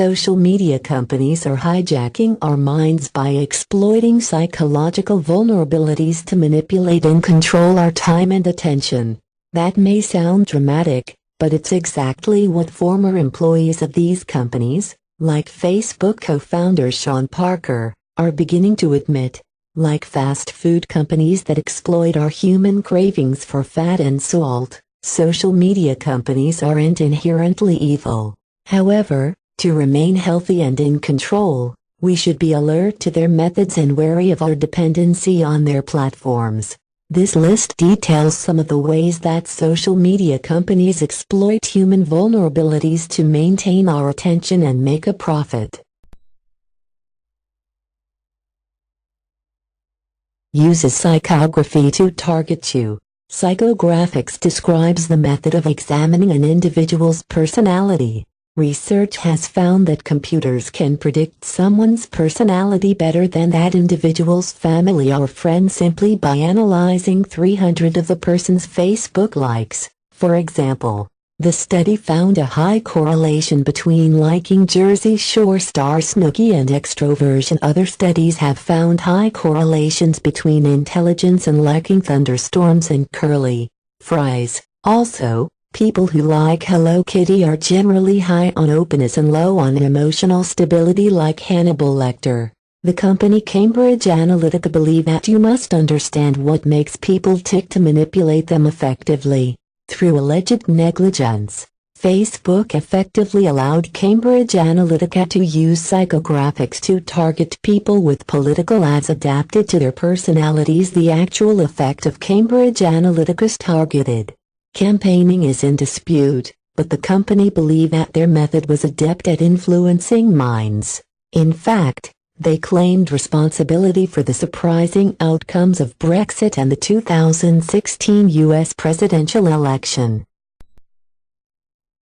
Social media companies are hijacking our minds by exploiting psychological vulnerabilities to manipulate and control our time and attention. That may sound dramatic, but it's exactly what former employees of these companies, like Facebook co-founder Sean Parker, are beginning to admit. Like fast food companies that exploit our human cravings for fat and salt, social media companies aren't inherently evil. However, to remain healthy and in control, we should be alert to their methods and wary of our dependency on their platforms. This list details some of the ways that social media companies exploit human vulnerabilities to maintain our attention and make a profit. Uses psychography to target you. Psychographics describes the method of examining an individual's personality. Research has found that computers can predict someone's personality better than that individual's family or friends simply by analyzing 300 of the person's Facebook likes. For example, the study found a high correlation between liking Jersey Shore star Snooki and extroversion. Other studies have found high correlations between intelligence and liking thunderstorms and curly fries. Also, people who like Hello Kitty are generally high on openness and low on emotional stability like Hannibal Lecter. The company Cambridge Analytica believe that you must understand what makes people tick to manipulate them effectively. Through alleged negligence, Facebook effectively allowed Cambridge Analytica to use psychographics to target people with political ads adapted to their personalities. The actual effect of Cambridge Analytica's targeted campaigning is in dispute, but the company believe that their method was adept at influencing minds. In fact, they claimed responsibility for the surprising outcomes of Brexit and the 2016 U.S. presidential election.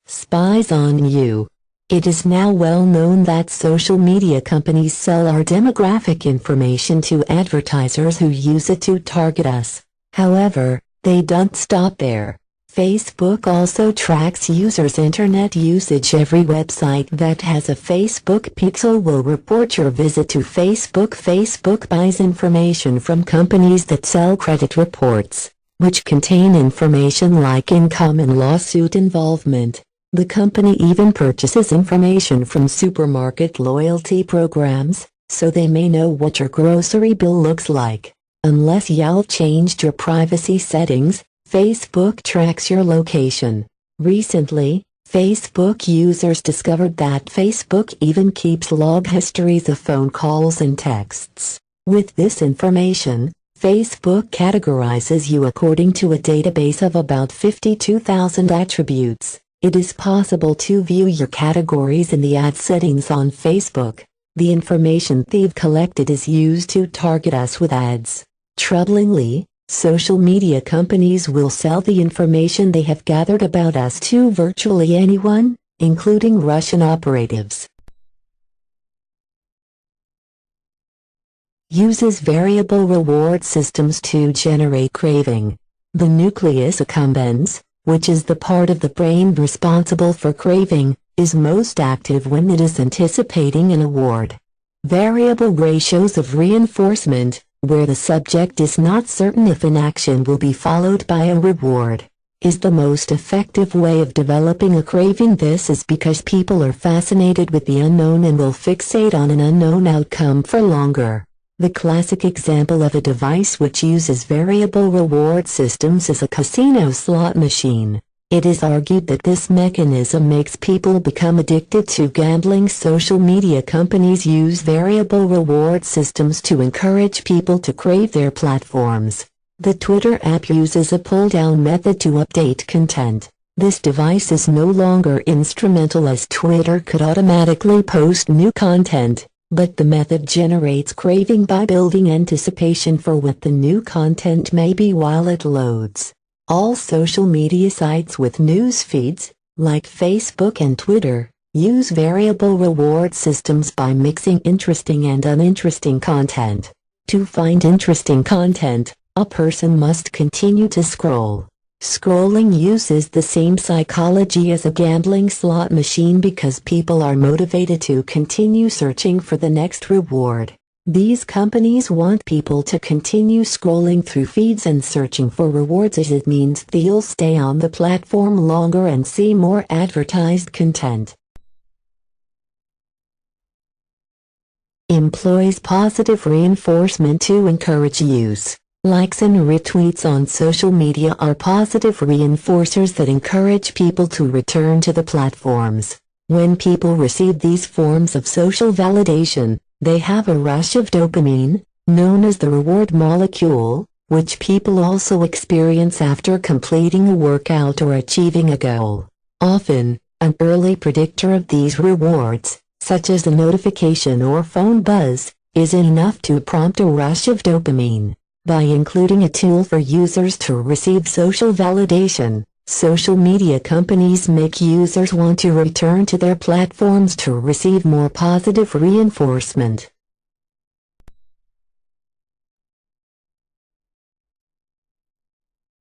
Spies on you. It is now well known that social media companies sell our demographic information to advertisers who use it to target us. However, they don't stop there. Facebook also tracks users' internet usage. Every website that has a Facebook pixel will report your visit to Facebook. Facebook buys information from companies that sell credit reports, which contain information like income and lawsuit involvement. The company even purchases information from supermarket loyalty programs, so they may know what your grocery bill looks like. Unless you've changed your privacy settings, Facebook tracks your location. Recently, Facebook users discovered that Facebook even keeps log histories of phone calls and texts. With this information, Facebook categorizes you according to a database of about 52,000 attributes. It is possible to view your categories in the ad settings on Facebook. The information they've collected is used to target us with ads. Troublingly, social media companies will sell the information they have gathered about us to virtually anyone, including Russian operatives. Uses variable reward systems to generate craving. The nucleus accumbens, which is the part of the brain responsible for craving, is most active when it is anticipating an award. Variable ratios of reinforcement, where the subject is not certain if an action will be followed by a reward, is the most effective way of developing a craving. This is because people are fascinated with the unknown and will fixate on an unknown outcome for longer. The classic example of a device which uses variable reward systems is a casino slot machine. It is argued that this mechanism makes people become addicted to gambling. Social media companies use variable reward systems to encourage people to crave their platforms. The Twitter app uses a pull-down method to update content. This device is no longer instrumental as Twitter could automatically post new content, but the method generates craving by building anticipation for what the new content may be while it loads. All social media sites with news feeds, like Facebook and Twitter, use variable reward systems by mixing interesting and uninteresting content. To find interesting content, a person must continue to scroll. Scrolling uses the same psychology as a gambling slot machine because people are motivated to continue searching for the next reward. These companies want people to continue scrolling through feeds and searching for rewards, as it means they'll stay on the platform longer and see more advertised content. Employs positive reinforcement to encourage use. Likes and retweets on social media are positive reinforcers that encourage people to return to the platforms. When people receive these forms of social validation, they have a rush of dopamine, known as the reward molecule, which people also experience after completing a workout or achieving a goal. Often, an early predictor of these rewards, such as a notification or phone buzz, is enough to prompt a rush of dopamine. By including a tool for users to receive social validation, social media companies make users want to return to their platforms to receive more positive reinforcement.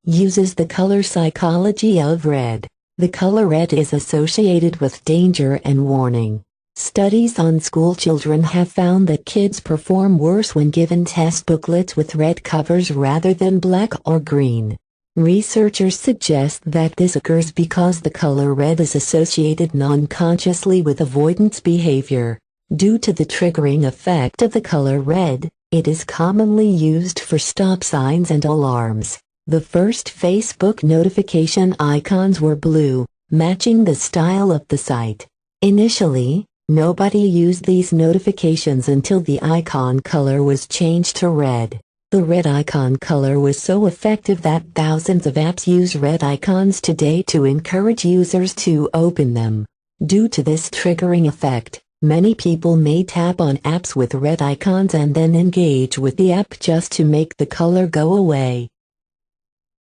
Uses the color psychology of red. The color red is associated with danger and warning. Studies on school children have found that kids perform worse when given test booklets with red covers rather than black or green. Researchers suggest that this occurs because the color red is associated non-consciously with avoidance behavior. Due to the triggering effect of the color red, it is commonly used for stop signs and alarms. The first Facebook notification icons were blue, matching the style of the site. Initially, nobody used these notifications until the icon color was changed to red. The red icon color was so effective that thousands of apps use red icons today to encourage users to open them. Due to this triggering effect, many people may tap on apps with red icons and then engage with the app just to make the color go away.